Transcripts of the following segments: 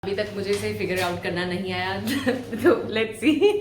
अभी तक मुझे इसे फिगर आउट करना नहीं आया तो लेट्स सी।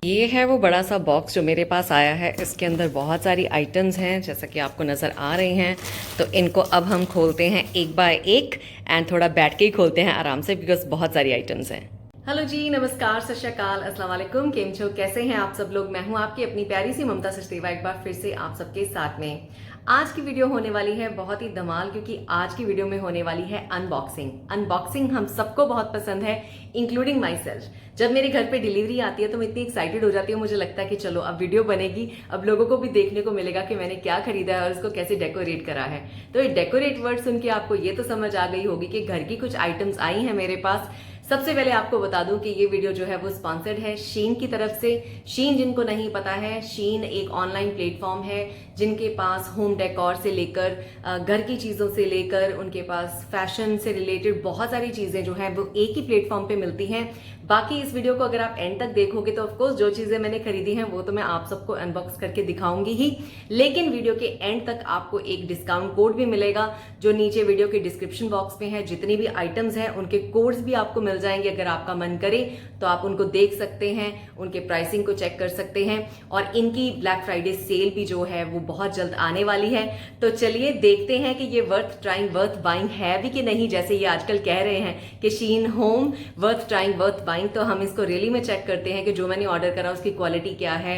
ये है वो बड़ा सा बॉक्स जो मेरे पास आया है। इसके अंदर बहुत सारी आइटम्स हैं जैसा कि आपको नज़र आ रही हैं। तो इनको अब हम खोलते हैं एक बाय एक एंड थोड़ा बैठ के ही खोलते हैं आराम से बिकॉज बहुत सारी आइटम्स हैं। हेलो जी, नमस्कार, सत श्री अकाल, अस्सलाम वालेकुम। केम छो, कैसे हैं आप सब लोग? मैं हूं आपकी अपनी प्यारी सी ममता सचदेवा, एक बार फिर से आप सबके साथ में। आज की वीडियो होने वाली है बहुत ही धमाल, क्योंकि आज की वीडियो में होने वाली है अनबॉक्सिंग। अनबॉक्सिंग हम सबको बहुत पसंद है, इंक्लूडिंग माई सेल्फ। जब मेरे घर पे डिलीवरी आती है तो मैं इतनी एक्साइटेड हो जाती हूँ, मुझे लगता है कि चलो अब वीडियो बनेगी, अब लोगों को भी देखने को मिलेगा कि मैंने क्या खरीदा है और इसको कैसे डेकोरेट करा है। तो ये डेकोरेट वर्ड सुन के आपको ये तो समझ आ गई होगी कि घर की कुछ आइटम्स आई हैं मेरे पास। सबसे पहले आपको बता दूं कि ये वीडियो जो है वो स्पॉन्सर्ड है शीन की तरफ से। शीन जिनको नहीं पता है, शीन एक ऑनलाइन प्लेटफॉर्म है जिनके पास होम डेकोर से लेकर घर की चीज़ों से लेकर उनके पास फैशन से रिलेटेड बहुत सारी चीज़ें जो हैं वो एक ही प्लेटफॉर्म पे मिलती हैं। बाकी इस वीडियो को अगर आप एंड तक देखोगे तो ऑफकोर्स जो चीज़ें मैंने खरीदी हैं वो तो मैं आप सबको अनबॉक्स करके दिखाऊंगी ही, लेकिन वीडियो के एंड तक आपको एक डिस्काउंट कोड भी मिलेगा जो नीचे वीडियो के डिस्क्रिप्शन बॉक्स में है। जितनी भी आइटम्स हैं उनके कोड्स भी आपको मिल जाएंगे। अगर आपका मन करे तो आप उनको देख सकते हैं, उनके प्राइसिंग को चेक कर सकते हैं। और इनकी ब्लैक फ्राइडे सेल भी जो है वो बहुत जल्द आने वाली है। तो चलिए देखते हैं कि ये वर्थ ट्राइंग वर्थ बाइंग है भी कि नहीं, जैसे ये आजकल कह रहे हैं कि Shein home worth trying worth buying. तो हम इसको रियली में चेक करते हैं कि जो मैंने ऑर्डर करा उसकी क्वालिटी क्या है,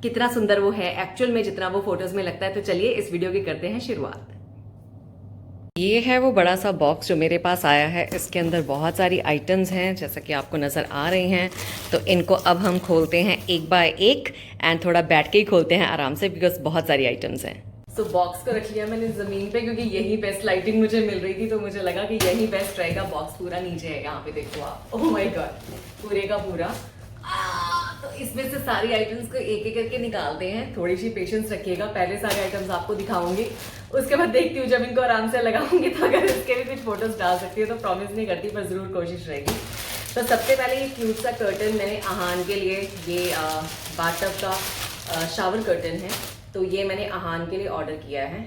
कितना सुंदर वो है एक्चुअल में जितना वो फोटोज में लगता है। तो चलिए इस वीडियो की करते हैं शुरुआत। ये है वो बड़ा सा बॉक्स जो मेरे पास आया है। इसके अंदर बहुत सारी आइटम्स हैं जैसा कि आपको नज़र आ रही हैं। तो इनको अब हम खोलते हैं एक बाय एक एंड थोड़ा बैठ के ही खोलते हैं आराम से बिकॉज बहुत सारी आइटम्स हैं। सो बॉक्स को रख लिया मैंने ज़मीन पे क्योंकि यही बेस्ट लाइटिंग मुझे मिल रही थी, तो मुझे लगा कि यही बेस्ट रहेगा। बॉक्स पूरा नीचे है, यहाँ पे देखो आप, ओह माय गॉड, पूरे का पूरा। तो इसमें से सारी आइटम्स को एक एक करके निकालते हैं। थोड़ी सी पेशेंस रखिएगा, पहले सारे आइटम्स आपको दिखाऊंगी, उसके बाद देखती हूँ जब इनको आराम से लगाऊंगी तो अगर इसके भी कुछ फोटोज डाल सकती है तो प्रॉमिस नहीं करती पर जरूर कोशिश रहेगी। तो सबसे पहले ये क्यूट सा कर्टन मैंने आहान के लिए, ये बाथटब का शावर कर्टन है, तो ये मैंने आहान के लिए ऑर्डर किया है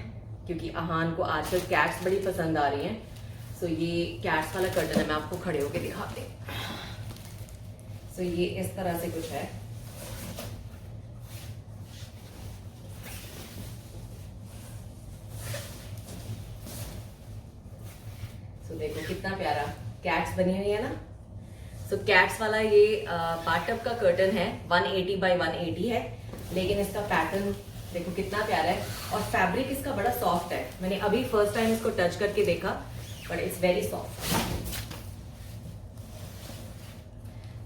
क्योंकि आहान को आजकल कैट्स बड़ी पसंद आ रही हैं। सो ये कैट्स वाला कर्टन है, मैं आपको खड़े होकर दिखाती हूँ। तो ये इस तरह से कुछ है। तो देखो कितना प्यारा कैट्स बनी हुई है ना। तो कैट्स वाला ये बाथटब का कर्टन है, 180 बाय 180 है, लेकिन इसका पैटर्न देखो कितना प्यारा है और फैब्रिक इसका बड़ा सॉफ्ट है। मैंने अभी फर्स्ट टाइम इसको टच करके देखा, but it's very soft,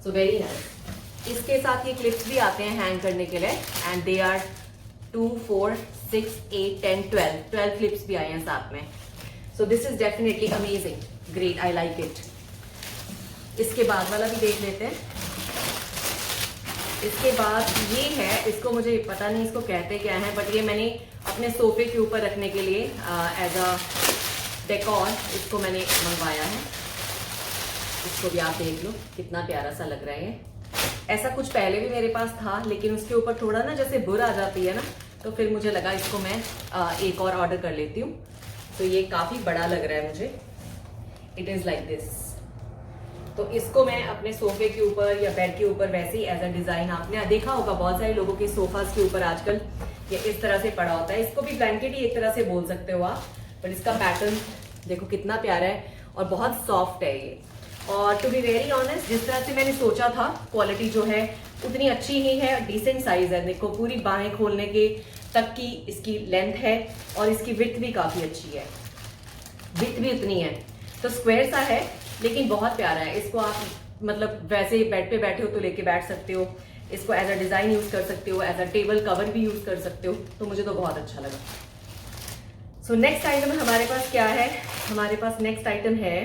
so very nice. इसके साथ ये क्लिप्स भी आते हैं हैंग करने के लिए एंड दे आर 2, 4, 6, 8, 10, 12 क्लिप्स भी आए हैं साथ में। So this is definitely amazing, great, I like it. इसके बाद वाला भी देख लेते हैं। इसके बाद ये है, इसको मुझे पता नहीं इसको कहते क्या है, बट ये मैंने अपने सोफे के ऊपर रखने के लिए एज अ डेकोर इसको मैंने मंगवाया है। इसको भी आप देख लो कितना प्यारा सा लग रहा है। ऐसा कुछ पहले भी मेरे पास था, लेकिन उसके ऊपर थोड़ा ना जैसे बुर आ जाती है ना, तो फिर मुझे लगा इसको मैं एक और ऑर्डर कर लेती हूँ। तो ये काफ़ी बड़ा लग रहा है मुझे, इट इज़ लाइक दिस। तो इसको मैं अपने सोफे के ऊपर या बेड के ऊपर वैसे ही एज अ डिज़ाइन, आपने देखा होगा बहुत सारे लोगों के सोफास के ऊपर आजकल ये इस तरह से पड़ा होता है। इसको भी ब्लैंकेट ही एक तरह से बोल सकते हो आप, पर इसका पैटर्न देखो कितना प्यारा है और बहुत सॉफ्ट है ये। और टू बी वेरी ऑनेस्ट, जिस तरह से मैंने सोचा था क्वालिटी जो है उतनी अच्छी ही है, डिसेंट साइज है। देखो पूरी बाहें खोलने के तक की इसकी लेंथ है और इसकी विड्थ भी काफ़ी अच्छी है, विड्थ भी उतनी है। तो स्क्वायर सा है लेकिन बहुत प्यारा है। इसको आप मतलब वैसे ही बेड पे बैठे हो तो लेके बैठ सकते हो, इसको एज अ डिज़ाइन यूज़ कर सकते हो, एज अ टेबल कवर भी यूज़ कर सकते हो। तो मुझे तो बहुत अच्छा लगा। सो नेक्स्ट आइटम हमारे पास क्या है? हमारे पास नेक्स्ट आइटम है,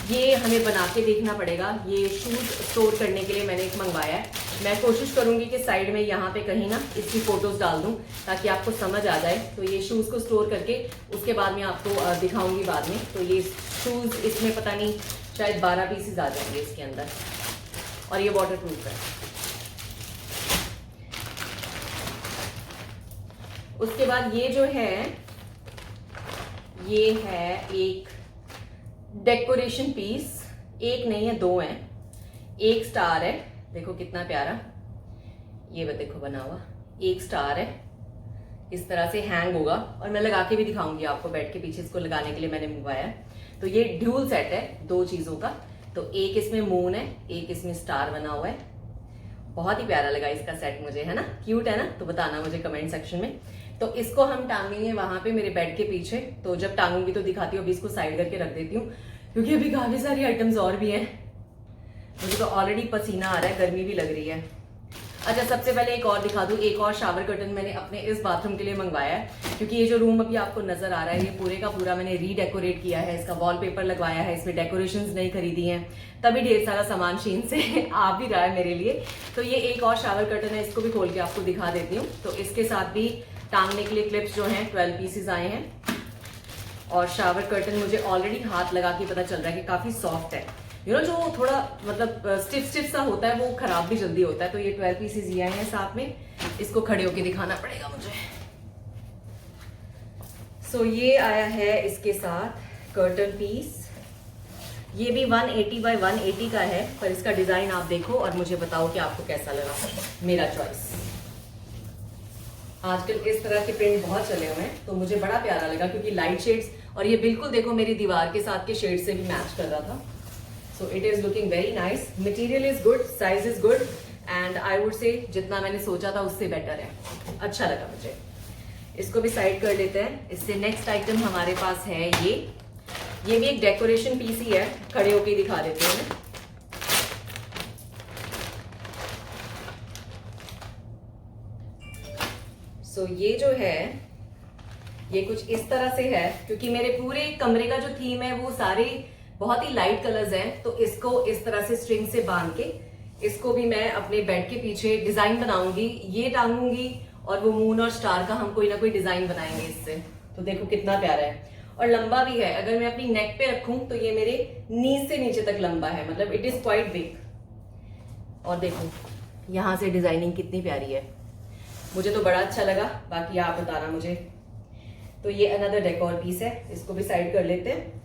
ये हमें बना के देखना पड़ेगा। ये शूज़ स्टोर करने के लिए मैंने एक मंगवाया है। मैं कोशिश करूंगी कि साइड में यहाँ पे कहीं ना इसकी फोटोज डाल दूं ताकि आपको समझ आ जाए। तो ये शूज़ को स्टोर करके उसके बाद में आपको दिखाऊंगी बाद में। तो ये शूज़ इसमें पता नहीं शायद 12 पीसेज आ जाएंगे इसके अंदर, और ये वाटर प्रूफ है। उसके बाद ये जो है ये है एक डेकोरेशन पीस, एक नहीं है दो हैं, एक स्टार है, देखो कितना प्यारा, ये देखो बना हुआ, एक स्टार है, इस तरह से हैंग होगा और मैं लगा के भी दिखाऊंगी आपको, बेड के पीछे इसको लगाने के लिए मैंने मंगवाया है। तो ये ड्यूल सेट है दो चीजों का, तो एक इसमें मून है, एक इसमें स्टार बना हुआ है। बहुत ही प्यारा लगा इसका सेट मुझे, है ना, क्यूट है ना, तो बताना मुझे कमेंट सेक्शन में। तो इसको हम टांगेंगे वहां पे मेरे बेड के पीछे, तो जब टांगूंगी तो दिखाती हूँ, अभी इसको साइड करके रख देती हूँ क्योंकि अभी काफी सारी आइटम्स और भी हैं। मुझे तो ऑलरेडी पसीना आ रहा है, गर्मी भी लग रही है। अच्छा, सबसे पहले एक और दिखा दूं, एक और शावर कर्टन मैंने अपने इस बाथरूम के लिए मंगवाया है, क्योंकि ये जो रूम अभी आपको नजर आ रहा है ये पूरे का पूरा मैंने रीडेकोरेट किया है, इसका वॉलपेपर लगवाया है, इसमें डेकोरेशंस नहीं खरीदी हैं, तभी ढेर सारा सामान शीन से आ भी रहा है मेरे लिए। तो ये एक और शावर कर्टन है, इसको भी खोल के आपको दिखा देती हूँ। तो इसके साथ भी टांगने के लिए क्लिप्स जो हैं 12 पीसेज आए हैं, और शावर कर्टन मुझे ऑलरेडी हाथ लगा के पता चल रहा है कि काफी सॉफ्ट है। जो थोड़ा मतलब स्टिफ सा होता है वो खराब भी जल्दी होता है। तो ये 12 पीसेस ये आए हैं साथ में, इसको खड़े होके दिखाना पड़ेगा मुझे। सो ये आया है इसके साथ कर्टन पीस, ये भी 180 बाय 180 का है, पर इसका डिजाइन आप देखो और मुझे बताओ कि आपको कैसा लगा, मेरा चॉइस। आजकल इस तरह के प्रिंट बहुत चले हुए हैं, तो मुझे बड़ा प्यारा लगा क्योंकि लाइट शेड्स, और ये बिल्कुल देखो मेरी दीवार के साथ के शेड से भी मैच कर रहा था। So it is looking very nice. Material is good, size is good, and I would say जितना मैंने सोचा था उससे बेटर है, अच्छा लगा मुझे। इसको भी साइड कर लेते हैं। इससे नेक्स्ट आइटम हमारे पास है ये भी एक डेकोरेशन पीस ही है, खड़े होके दिखा देते हैं। So ये जो है ये कुछ इस तरह से है, क्योंकि मेरे पूरे कमरे का जो थीम है वो सारे बहुत ही लाइट कलर्स हैं, तो इसको इस तरह से स्ट्रिंग से बांध के इसको भी मैं अपने बेड के पीछे डिजाइन बनाऊंगी, ये टांगूंगी, और वो मून और स्टार का हम कोई ना कोई डिजाइन बनाएंगे इससे। तो देखो कितना प्यारा है, और लंबा भी है, अगर मैं अपनी नेक पे रखूं तो ये मेरे नी से नीचे तक लंबा है, मतलब इट इज क्वाइट बिग। और देखो यहां से डिजाइनिंग कितनी प्यारी है, मुझे तो बड़ा अच्छा लगा, बाकी आप बताना मुझे। तो ये अनदर डेकोर पीस है, इसको भी साइड कर लेते हैं।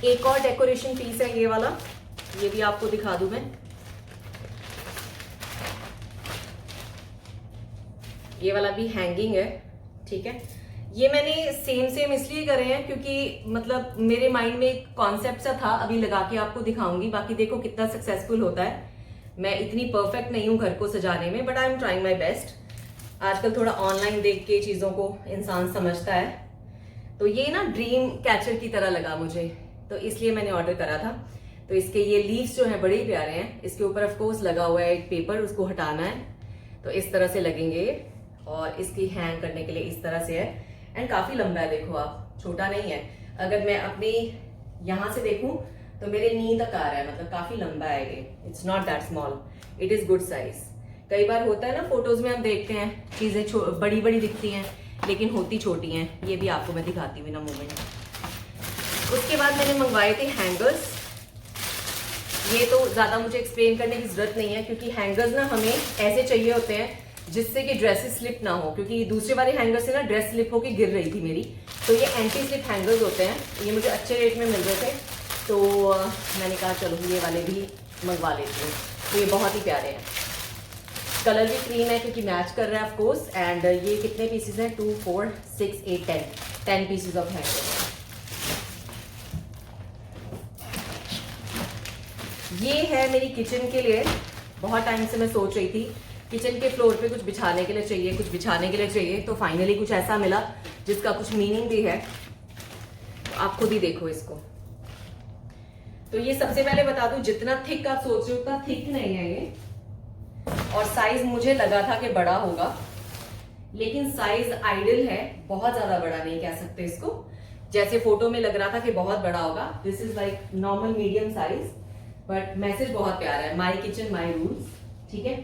एक और डेकोरेशन पीस है ये वाला, ये भी आपको दिखा दूं मैं। ये वाला भी हैंगिंग है, ठीक है। ये मैंने सेम इसलिए करे हैं क्योंकि मतलब मेरे माइंड में एक कॉन्सेप्ट सा था, अभी लगा के आपको दिखाऊंगी, बाकी देखो कितना सक्सेसफुल होता है। मैं इतनी परफेक्ट नहीं हूं घर को सजाने में, but I am trying my best. आजकल थोड़ा ऑनलाइन देख के चीजों को इंसान समझता है, तो ये ना ड्रीम कैचर की तरह लगा मुझे, तो इसलिए मैंने ऑर्डर करा था। तो इसके ये लीव्स जो हैं बड़े ही प्यारे हैं, इसके ऊपर ऑफ कोर्स लगा हुआ है एक पेपर, उसको हटाना है, तो इस तरह से लगेंगे, और इसकी हैंग करने के लिए इस तरह से है, एंड काफी लंबा है, देखो आप, छोटा नहीं है। अगर मैं अपनी यहां से देखूं तो मेरे नी तक आ रहा है, मतलब काफी लंबा है ये, it's not that small, it is good size. कई बार होता है ना फोटोज में हम देखते हैं चीजें बड़ी बड़ी दिखती हैं लेकिन होती छोटी हैं, ये भी आपको मैं दिखाती हूँ इन अ मोमेंट। उसके बाद मैंने मंगवाए थे हैंगर्स, ये तो ज्यादा मुझे एक्सप्लेन करने की जरूरत नहीं है, क्योंकि हैंगर्स ना हमें ऐसे चाहिए होते हैं जिससे कि ड्रेसेस स्लिप ना हो, क्योंकि दूसरे वाले हैंगर से ना ड्रेस स्लिप होके गिर रही थी मेरी। तो ये एंटी स्लिप हैंगर्स होते हैं, ये मुझे अच्छे रेट में मिल रहे थे, तो मैंने कहा चलो ये वाले भी मंगवा लेती हूँ। तो ये बहुत ही प्यारे हैं, कलर भी क्रीम है क्योंकि मैच कर रहा है ऑफ कोर्स। एंड ये कितने पीसेस हैं, 2 4 6 8 10 पीसेस ऑफ हैंगर। ये है मेरी किचन के लिए, बहुत टाइम से मैं सोच रही थी किचन के फ्लोर पे कुछ बिछाने के लिए चाहिए, कुछ बिछाने के लिए चाहिए, तो फाइनली कुछ ऐसा मिला जिसका कुछ मीनिंग भी है, तो आप खुद ही देखो इसको। तो ये सबसे पहले बता दूं, जितना थिक आप सोच रहे हो उतना थिक नहीं है ये, और साइज मुझे लगा था कि बड़ा होगा, लेकिन साइज आइडियल है, बहुत ज्यादा बड़ा नहीं कह सकते इसको, जैसे फोटो में लग रहा था कि बहुत बड़ा होगा। This is like normal medium size, but message बहुत प्यारा है, माई किचन माई रूल्स, ठीक है।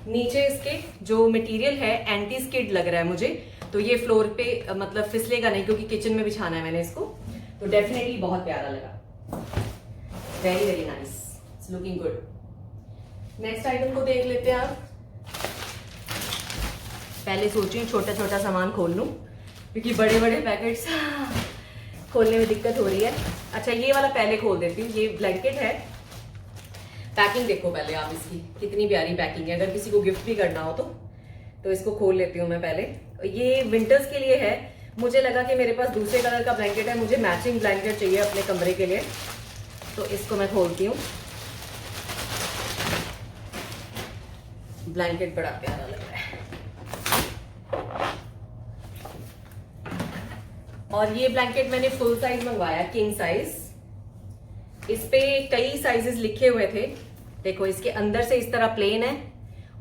नीचे इसके जो मटेरियल है एंटी स्किड लग रहा है मुझे, तो ये फ्लोर पे मतलब फिसलेगा नहीं, क्योंकि किचन में बिछाना है मैंने इसको, तो डेफिनेटली बहुत प्यारा लगा, very very nice, it's looking good. Next item को देख लेते हैं आप। पहले सोची छोटा छोटा सामान खोल लूं, क्योंकि बड़े बड़े पैकेट्स खोलने में दिक्कत हो रही है। अच्छा ये वाला पहले खोल देती हूँ। ये ब्लैंकेट है। पैकिंग देखो पहले आप इसकी, कितनी प्यारी पैकिंग है। अगर किसी को गिफ्ट भी करना हो तो इसको खोल लेती हूँ मैं पहले। ये विंटर्स के लिए है। मुझे लगा कि मेरे पास दूसरे कलर का ब्लैंकेट है, मुझे मैचिंग ब्लैंकेट चाहिए अपने कमरे के लिए, तो इसको मैं खोलती हूँ। ब्लैंकेट बड़ा प्यारा लग रहा है। और ये ब्लैंकेट मैंने फुल साइज मंगवाया, किंग साइज। इस पे कई साइजेस लिखे हुए थे। देखो इसके अंदर से इस तरह प्लेन है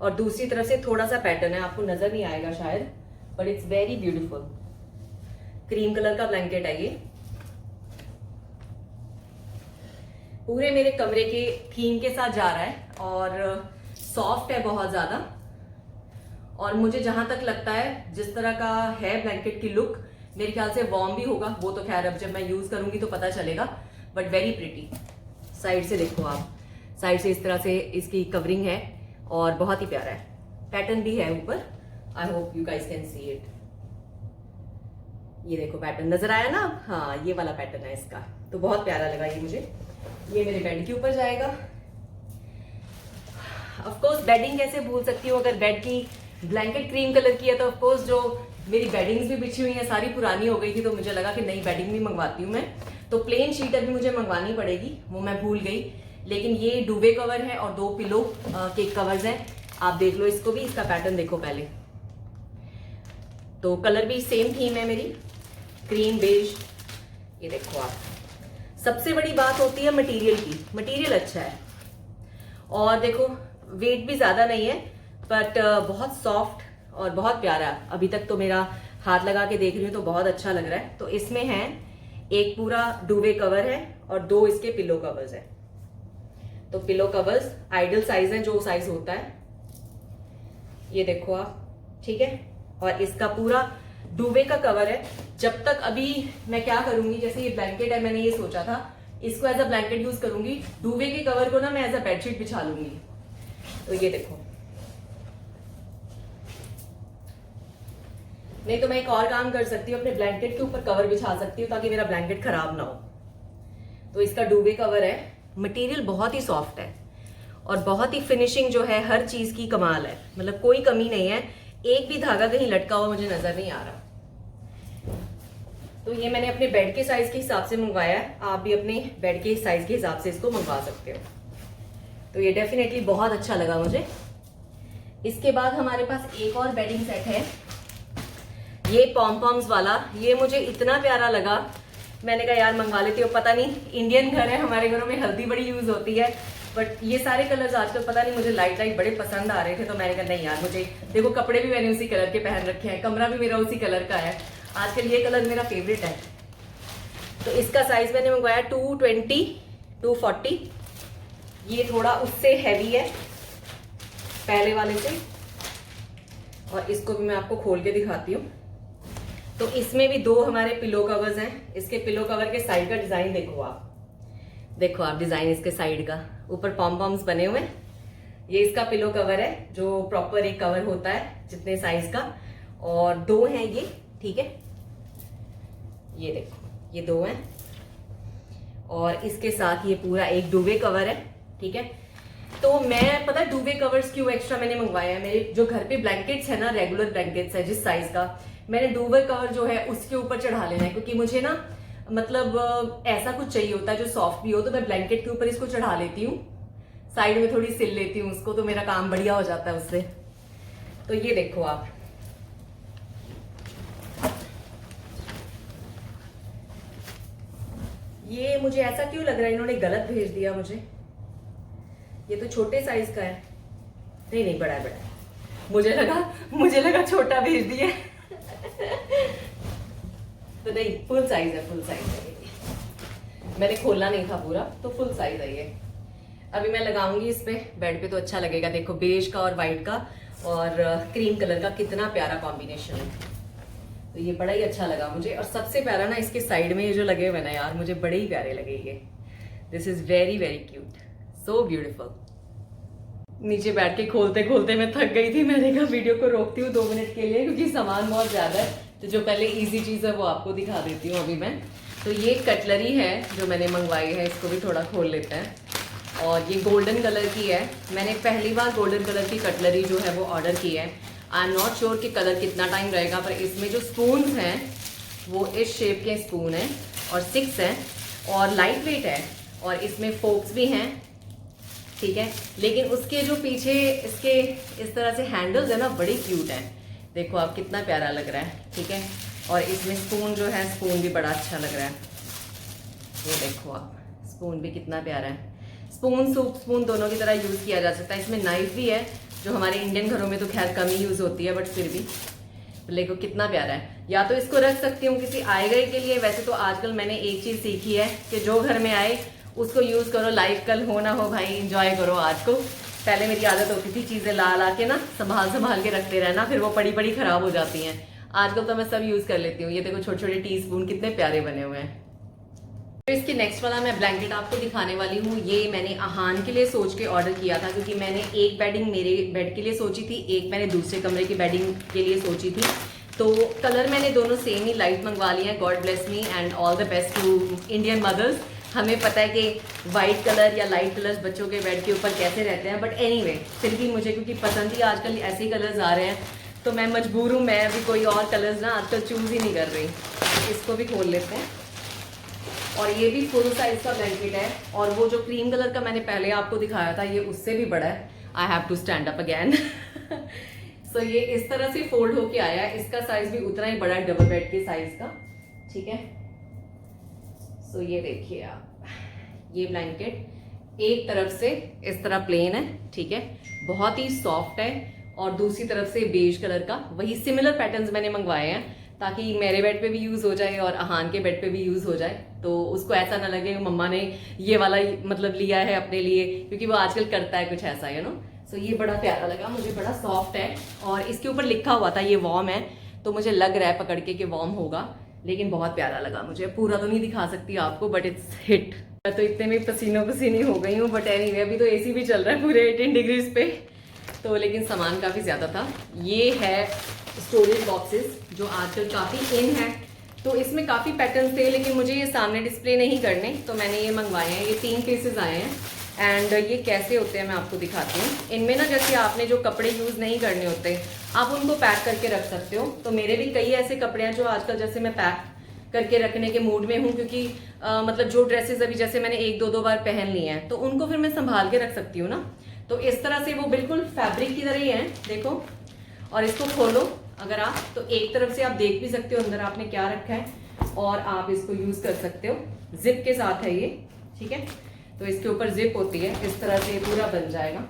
और दूसरी तरफ से थोड़ा सा पैटर्न है, आपको नजर नहीं आएगा शायद, but it's very beautiful. Cream colour का ब्लैंकेट है ये। पूरे मेरे कमरे के थीम के साथ जा रहा है और सॉफ्ट है बहुत ज्यादा। और मुझे जहां तक लगता है जिस तरह का है ब्लैंकेट की लुक, मेरे ख्याल से वार्म भी होगा। वो तो खैर अब जब मैं यूज करूंगी तो पता चलेगा, बट वेरी प्रिटी। साइड से देखो आप, साइड से इस तरह से इसकी कवरिंग है और बहुत ही प्यारा है। पैटर्न भी है ऊपर। I hope you guys can see it. ये देखो पैटर्न नजर आया ना? हाँ ये वाला पैटर्न है इसका, तो बहुत प्यारा लगा ये मुझे। ये मेरे बेड के ऊपर जाएगा। ऑफ कोर्स बेडिंग कैसे भूल सकती हूँ, अगर बेड की ब्लैंकेट क्रीम कलर की है तो ऑफ कोर्स जो मेरी बेडिंग्स भी बिछी हुई हैं सारी पुरानी हो गई थी, तो मुझे लगा कि नई बेडिंग भी मंगवाती हूँ मैं। तो प्लेन शीट अभी मुझे मंगवानी पड़ेगी, वो मैं भूल गई। लेकिन ये डुवे कवर है और 2 पिलो के कवर्स हैं। आप देख लो इसको भी, इसका पैटर्न देखो पहले। तो कलर भी सेम थीम है मेरी, क्रीम बेज। ये देखो आप। सबसे बड़ी बात होती है मटेरियल की। मटेरियल अच्छा है और देखो वेट भी ज्यादा नहीं है, बट बहुत सॉफ्ट और बहुत प्यारा। अभी तक तो मेरा हाथ लगा के देख रही हूँ तो बहुत अच्छा लग रहा है। तो इसमें है एक पूरा डुवे कवर है और 2 इसके पिलो कवर्स है। तो पिलो कवर्स आइडल साइज है, जो साइज होता है। ये देखो आप, ठीक है। और इसका पूरा डुवे का कवर है। जब तक अभी मैं क्या करूंगी, जैसे ये ब्लैंकेट है, मैंने ये सोचा था इसको एज अ ब्लैंकेट यूज करूंगी। डुवे के कवर को ना मैं एज अ बेडशीट बिछा लूंगी। तो ये देखो, नहीं तो मैं एक और काम कर सकती हूँ, अपने ब्लैंकेट के ऊपर कवर बिछा सकती हूँ ताकि मेरा ब्लैंकेट खराब ना हो। तो इसका डुवे कवर है। मटेरियल बहुत ही सॉफ्ट है और बहुत ही फिनिशिंग जो है हर चीज की कमाल है, मतलब कोई कमी नहीं है। एक भी धागा कहीं लटका हुआ मुझे नजर नहीं आ रहा। तो ये मैंने अपने बेड के साइज के हिसाब से मंगवाया है। आप भी अपने बेड के साइज के हिसाब से इसको मंगवा सकते हो। तो ये डेफिनेटली बहुत अच्छा लगा मुझे। इसके बाद हमारे पास एक और बेडिंग सेट है, ये पॉम पॉम्स वाला। ये मुझे इतना प्यारा लगा, मैंने कहा यार मंगवा लेती हूँ। पता नहीं, इंडियन घर है, हमारे घरों में हल्दी बड़ी यूज होती है, बट ये सारे कलर्स आजकल पता नहीं मुझे लाइट लाइट बड़े पसंद आ रहे थे। तो मैंने कहा नहीं यार, मुझे देखो कपड़े भी मैंने उसी कलर के पहन रखे हैं, कमरा भी मेरा उसी कलर का है। आजकल ये कलर मेरा फेवरेट है। तो इसका साइज मैंने मंगवाया 220 240। ये थोड़ा उससे हैवी है पहले वाले से, और इसको भी मैं आपको खोल के दिखाती हूँ। तो इसमें भी 2 हमारे पिलो कवर्स हैं। इसके पिलो कवर के साइड का डिजाइन देखो आप, देखो आप डिजाइन इसके साइड का, ऊपर पॉम पॉम्स बने हुए हैं। ये इसका पिलो कवर है, जो प्रॉपर एक कवर होता है जितने साइज का, और 2 हैं ये, ठीक है। ये देखो ये 2 हैं, और इसके साथ ये पूरा एक डुवे कवर है, ठीक है। तो मैं पता है डुवे कवर्स क्यों एक्स्ट्रा मैंने मंगवाया है। मेरे जो घर पे ब्लैंकेट्स है ना, रेगुलर ब्लैंकेट्स है जिस साइज का, मैंने डुवे कवर जो है उसके ऊपर चढ़ा लेना है, क्योंकि मुझे ना मतलब ऐसा कुछ चाहिए होता है जो सॉफ्ट भी हो। तो मैं ब्लैंकेट के ऊपर इसको चढ़ा लेती हूँ, साइड में थोड़ी सिल लेती हूँ उसको, तो मेरा काम बढ़िया हो जाता है उससे। तो ये देखो आप, ये मुझे ऐसा क्यों लग रहा है इन्होंने गलत भेज दिया मुझे। ये तो छोटे साइज का है, नहीं नहीं बड़ा है, बड़ा है। मुझे लगा छोटा भेज दिया। तो नहीं, फुल साइज है, फुल साइज है ये। मैंने खोला नहीं था पूरा, तो फुल साइज है ये। अभी मैं लगाऊंगी इस पे, बेड पे तो अच्छा लगेगा। देखो बेज का और व्हाइट का और क्रीम कलर का कितना प्यारा कॉम्बिनेशन है। तो ये बड़ा ही अच्छा लगा मुझे। और सबसे प्यारा ना इसके साइड में ये जो लगे हुए ना यार, मुझे बड़े ही प्यारे लगे ये। This is very very cute, so beautiful. नीचे बैठ के खोलते खोलते मैं थक गई थी। मैंने कहा वीडियो को रोकती हूँ 2 मिनट के लिए, क्योंकि सामान बहुत ज्यादा है। तो जो पहले इजी चीज है वो आपको दिखा देती हूँ अभी मैं। तो ये कटलरी है जो मैंने मंगवाई है, इसको भी थोड़ा खोल लेते हैं। और ये गोल्डन कलर की है, मैंने पहली बार गोल्डन कलर की कटलरी जो है वो ऑर्डर की है। आई एम नॉट श्योर कि कलर कितना टाइम रहेगा, पर इसमें जो स्पून्स हैं वो इस शेप के स्पून हैं और 6 हैं और लाइट वेट है, और इसमें फोक्स भी हैं, ठीक है। लेकिन उसके जो पीछे इसके इस तरह से हैंडल्स है ना, बड़ी क्यूट है। देखो आप, कितना प्यारा लग रहा है, ठीक है। और इसमें स्पून जो है, स्पून भी बड़ा अच्छा लग रहा है। ये देखो आप, स्पून भी कितना प्यारा है। स्पून सूप स्पून दोनों की तरह यूज़ किया जा सकता है। इसमें नाइफ भी है जो हमारे इंडियन घरों में तो खैर कम ही यूज़ होती है, बट फिर भी देखो कितना प्यारा है। या तो इसको रख सकती हूँ किसी आए गए के लिए। वैसे तो आजकल मैंने एक चीज़ सीखी है कि जो घर में आए उसको यूज़ करो, लाइफ कल हो ना हो भाई, इंजॉय करो आज को। पहले मेरी आदत होती थी चीज़ें ला के ना संभाल के रखते रहना, फिर वो पड़ी खराब हो जाती हैं। आजकल तो मैं सब यूज़ कर लेती हूँ। ये देखो छोटे छोटे टी स्पून कितने प्यारे बने हुए हैं। तो इसके नेक्स्ट वाला मैं ब्लैंकेट आपको दिखाने वाली हूँ। ये मैंने आहान के लिए सोच के ऑर्डर किया था, क्योंकि मैंने एक बेडिंग मेरे बेड के लिए सोची थी, एक मैंने दूसरे कमरे की बेडिंग के लिए सोची थी। तो कलर मैंने दोनों सेम ही लाइट मंगवा लिए हैं। God bless me and all the best to Indian mothers. हमें पता है कि वाइट कलर या लाइट कलर्स बच्चों के बेड के ऊपर कैसे रहते हैं, बट एनीवे फिर भी मुझे क्योंकि पसंद ही आजकल ऐसे ही कलर्स आ रहे हैं, तो मैं मजबूर हूँ, मैं अभी कोई और कलर्स ना आजकल चूज़ ही नहीं कर रही। इसको भी खोल लेते हैं। और ये भी फुल साइज का ब्लैंकेट है, और वो जो क्रीम कलर का मैंने पहले आपको दिखाया था, ये उससे भी बड़ा है। I have to stand up again. So ये इस तरह से फोल्ड होके आया है। इसका साइज भी उतना ही बड़ा है, डबल बेड के साइज का, ठीक है। सो ये देखिए आप, ये ब्लैंकेट एक तरफ से इस तरह प्लेन है, ठीक है, बहुत ही सॉफ्ट है, और दूसरी तरफ से बेज कलर का। वही सिमिलर पैटर्न्स मैंने मंगवाए हैं ताकि मेरे बेड पे भी यूज हो जाए और आहान के बेड पे भी यूज हो जाए, तो उसको ऐसा ना लगे मम्मा ने ये वाला मतलब लिया है अपने लिए, क्योंकि वो आजकल करता है कुछ ऐसा, यू नो। सो ये बड़ा प्यारा लगा मुझे, बड़ा सॉफ्ट है, और इसके ऊपर लिखा हुआ था ये वार्म है, तो मुझे लग रहा है पकड़ के कि वार्म होगा, लेकिन बहुत प्यारा लगा मुझे। पूरा तो नहीं दिखा सकती आपको, बट इट्स हिट। मैं तो इतने में पसीनी हो गई हूँ, बट एनीवे अभी तो एसी भी चल रहा है पूरे 18 डिग्रीज पे, तो लेकिन सामान काफ़ी ज़्यादा था। ये है स्टोरेज बॉक्सेस जो आजकल काफ़ी इन है, तो इसमें काफ़ी पैटर्न थे, लेकिन मुझे ये सामने डिस्प्ले नहीं करने, तो मैंने ये मंगवाए हैं। ये 3 पीसेस आए हैं, एंड ये कैसे होते हैं मैं आपको दिखाती हूँ। इनमें ना जैसे आपने जो कपड़े यूज़ नहीं करने होते, आप उनको पैक करके रख सकते हो। तो मेरे भी कई ऐसे कपड़े हैं जो आजकल जैसे मैं पैक करके रखने के मूड में हूँ, क्योंकि मतलब जो ड्रेसेस अभी जैसे मैंने 1-2 बार पहन ली हैं, तो उनको फिर मैं संभाल के रख सकती हूँ ना। तो इस तरह से वो बिल्कुल फैब्रिक की तरह ही हैं, देखो। और इसको खोलो अगर आप, तो एक तरफ से आप देख भी सकते हो अंदर आपने क्या रखा है, और आप इसको यूज कर सकते हो। जिप के साथ है ये, ठीक है। तो इसके ऊपर जिप होती है, इस तरह से पूरा बन जाएगा,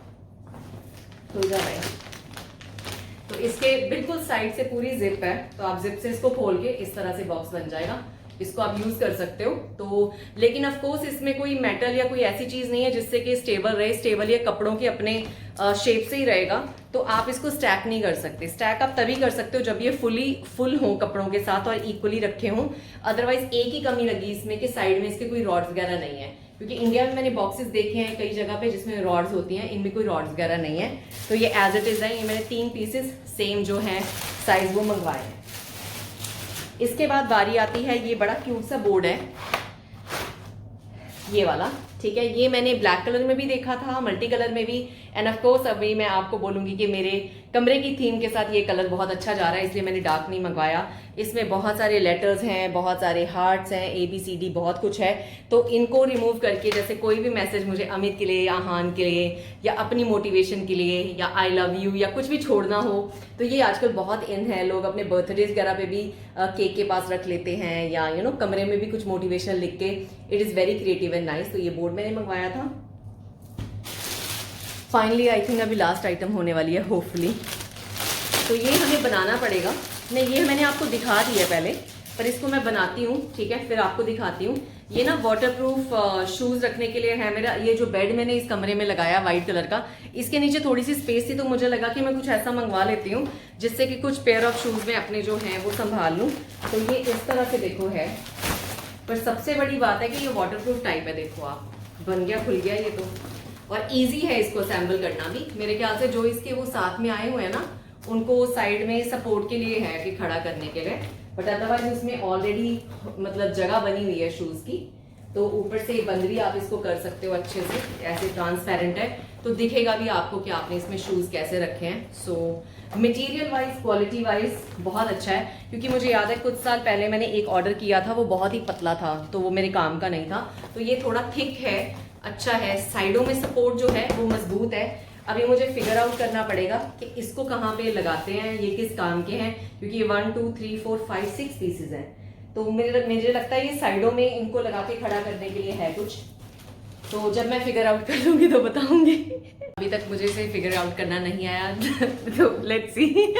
खुल जाएगा। तो इसके बिल्कुल साइड से पूरी जिप है, तो आप जिप से इसको खोल के इस तरह से बॉक्स बन जाएगा, इसको आप यूज कर सकते हो। तो लेकिन ऑफ कोर्स इसमें कोई मेटल या कोई ऐसी चीज नहीं है जिससे कि स्टेबल रहे। स्टेबल ये कपड़ों के अपने शेप से ही रहेगा, तो आप इसको स्टैक नहीं कर सकते। स्टैक आप तभी कर सकते हो जब ये फुल हो कपड़ों के साथ और इक्वली रखे हों। अदरवाइज एक ही कमी लगी इसमें कि साइड में इसके कोई रॉड्स वगैरह नहीं है, क्योंकि इंडिया में मैंने बॉक्सेस देखे हैं कई जगह पे जिसमें रॉड्स होती हैं, इनमें कोई रॉड्स वगैरह नहीं है। तो ये एज इट इज है। ये मैंने 3 पीसेस सेम जो है साइज वो मंगवाए हैं। इसके बाद बारी आती है, ये बड़ा क्यूट सा बोर्ड है ये वाला, ठीक है। ये मैंने ब्लैक कलर में भी देखा था, मल्टी कलर में भी, एंड ऑफ कोर्स अभी मैं आपको बोलूंगी कि मेरे कमरे की थीम के साथ ये कलर बहुत अच्छा जा रहा है, इसलिए मैंने डार्क नहीं मंगवाया। इसमें बहुत सारे लेटर्स हैं, बहुत सारे हार्ट्स हैं, ABCD बहुत कुछ है। तो इनको रिमूव करके जैसे कोई भी मैसेज मुझे अमित के लिए या आहान के लिए या अपनी मोटिवेशन के लिए या आई लव यू या कुछ भी छोड़ना हो, तो ये आजकल बहुत इन है। लोग अपने बर्थडेज वगैरह पे भी केक के पास रख लेते हैं, या यू नो कमरे में भी कुछ मोटिवेशन लिख के। It is very creative and nice. तो ये बोर्ड मैंने मंगवाया था। फाइनली आई थिंक अभी लास्ट आइटम होने वाली है होपफुली। तो ये हमें बनाना पड़ेगा। नहीं, ये मैंने आपको दिखा दिया पहले, पर इसको मैं बनाती हूँ, ठीक है, फिर आपको दिखाती हूँ। ये ना वाटरप्रूफ शूज रखने के लिए है मेरा। ये जो बेड मैंने इस कमरे में लगाया वाइट कलर का, इसके नीचे थोड़ी सी स्पेस थी, तो मुझे लगा कि मैं कुछ ऐसा मंगवा लेती हूँ जिससे कि कुछ पेयर ऑफ शूज में अपने जो हैं वो संभाल लूँ। तो ये इस तरह से देखो है, पर सबसे बड़ी बात है कि ये वाटरप्रूफ टाइप है। देखो आप, बन गया, खुल गया ये तो, और ईजी है इसको असेंबल करना भी। मेरे ख्याल से जो इसके वो साथ में आए हुए हैं ना, उनको साइड में सपोर्ट के लिए है कि खड़ा करने के लिए। बट अदरवाइज इसमें ऑलरेडी मतलब जगह बनी हुई है शूज की, तो ऊपर से बंद भी आप इसको कर सकते हो अच्छे से, ऐसे ट्रांसपेरेंट है तो दिखेगा भी आपको कि आपने इसमें शूज कैसे रखे हैं। So material wise, quality wise बहुत अच्छा है, क्योंकि मुझे याद है कुछ साल पहले मैंने एक ऑर्डर किया था, वो बहुत ही पतला था तो वो मेरे काम का नहीं था। तो ये थोड़ा थिक है, अच्छा है, साइडों में सपोर्ट जो है वो मजबूत है। अभी मुझे फिगर आउट करना पड़ेगा कि इसको कहाँ पे लगाते हैं, ये किस काम के हैं, क्योंकि ये 1 2 3 4 5 6 पीसेज हैं, तो मुझे लगता है ये साइडों में इनको लगा के खड़ा करने के लिए है कुछ। तो जब मैं फिगर आउट कर लूंगी तो बताऊंगी। अभी तक मुझे इसे फिगर आउट करना नहीं आया तो लेट्स सी।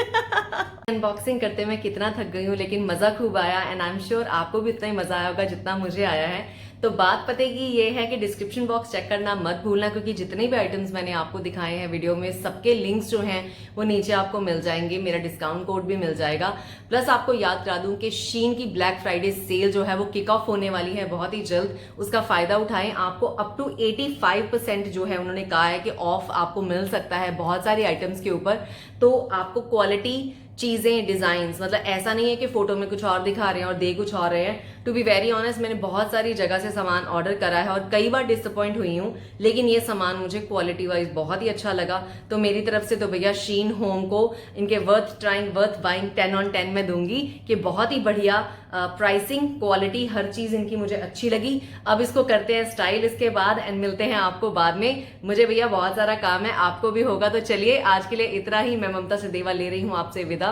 अनबॉक्सिंग करते मैं कितना थक गई हूँ, लेकिन मजा खूब आया एंड आई एम श्योर आपको भी उतना ही मजा आया होगा जितना मुझे आया है। तो बात पते की ये है कि डिस्क्रिप्शन बॉक्स चेक करना मत भूलना, क्योंकि जितने भी आइटम्स मैंने आपको दिखाए हैं वीडियो में, सबके लिंक्स जो हैं वो नीचे आपको मिल जाएंगे, मेरा डिस्काउंट कोड भी मिल जाएगा। प्लस आपको याद करा दूं कि शीन की ब्लैक फ्राइडे सेल जो है वो किक ऑफ होने वाली है बहुत ही जल्द, उसका फायदा उठाएं। आपको अप टू 85% जो है उन्होंने कहा है कि ऑफ आपको मिल सकता है बहुत सारी आइटम्स के ऊपर। तो आपको क्वालिटी चीजें, डिजाइन्स, मतलब ऐसा नहीं है कि फोटो में कुछ और दिखा रहे हैं और दे कुछ और रहे हैं। टू बी वेरी ऑनेस्ट, मैंने बहुत सारी जगह से सामान ऑर्डर करा है और कई बार डिसअपॉइंट हुई हूँ, लेकिन ये सामान मुझे क्वालिटी वाइज बहुत ही अच्छा लगा। तो मेरी तरफ से तो भैया शीन होम को इनके worth trying, worth buying 10 on 10 में दूंगी कि बहुत ही बढ़िया प्राइसिंग, क्वालिटी, हर चीज इनकी मुझे अच्छी लगी। अब इसको करते हैं स्टाइल इसके बाद एंड मिलते हैं आपको बाद में। मुझे भैया बहुत सारा काम है, आपको भी होगा। तो चलिए आज के लिए इतना ही। मैं ममता सचदेवा ले रही हूँ आपसे विदा।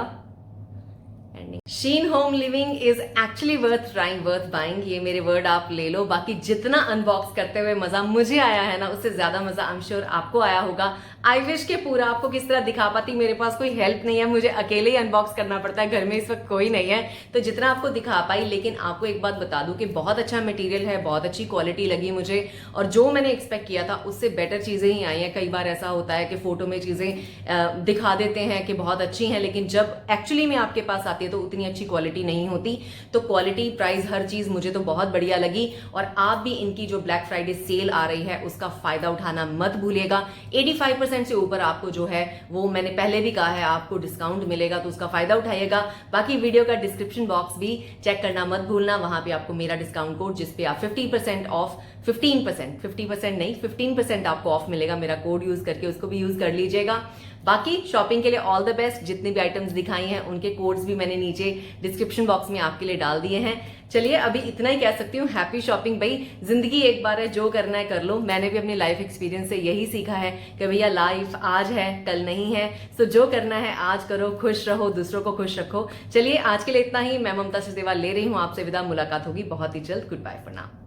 Shein home living is actually worth trying, worth buying, ये मेरे वर्ड आप ले लो। बाकी जितना अनबॉक्स करते हुए मजा मुझे आया है ना, उससे ज्यादा मजा आई एम श्योर आपको आया होगा। आई विश के पूरा आपको किस तरह दिखा पाती, मेरे पास कोई हेल्प नहीं है, मुझे अकेले ही अनबॉक्स करना पड़ता है, घर में इस वक्त कोई नहीं है, तो जितना आपको दिखा पाई। लेकिन आपको एक बात बता दूं कि बहुत अच्छा मटेरियल है, बहुत अच्छी क्वालिटी लगी मुझे, और जो मैंने एक्सपेक्ट किया था उससे बेटर चीजें ही आई हैं। कई बार ऐसा होता है कि फोटो में चीजें दिखा देते हैं कि बहुत अच्छी हैं, लेकिन जब एक्चुअली में आपके पास आती है तो उतनी अच्छी क्वालिटी नहीं होती। तो क्वालिटी, प्राइस, हर चीज मुझे तो बहुत बढ़िया लगी। और आप भी इनकी जो ब्लैक फ्राइडे सेल आ रही है उसका फायदा उठाना मत भूलिएगा। 85% से ऊपर आपको जो है वो मैंने पहले भी कहा है आपको डिस्काउंट मिलेगा, तो उसका फायदा उठाइएगा। बाकी वीडियो का डिस्क्रिप्शन बॉक्स भी चेक करना मत भूलना, वहां पे आपको मेरा डिस्काउंट कोड जिसपे आप 50% ऑफ, 50% नहीं 15% आपको ऑफ मिलेगा मेरा कोड यूज करके, उसको भी यूज कर लीजिएगा। बाकी शॉपिंग के लिए ऑल द बेस्ट। जितनी भी आइटम्स दिखाई हैं उनके कोड्स भी मैंने नीचे डिस्क्रिप्शन बॉक्स में आपके लिए डाल दिए हैं। चलिए अभी इतना ही कह सकती हूँ, हैप्पी शॉपिंग भाई। जिंदगी एक बार है, जो करना है कर लो। मैंने भी अपनी लाइफ एक्सपीरियंस से यही सीखा है कि भैया लाइफ आज है कल नहीं है, सो जो करना है आज करो, खुश रहो, दूसरों को खुश रखो। चलिए आज के लिए इतना ही। मैं ममता सचदेवा ले रही हूँ आपसे विदा, मुलाकात होगी बहुत ही जल्द। Good bye for now.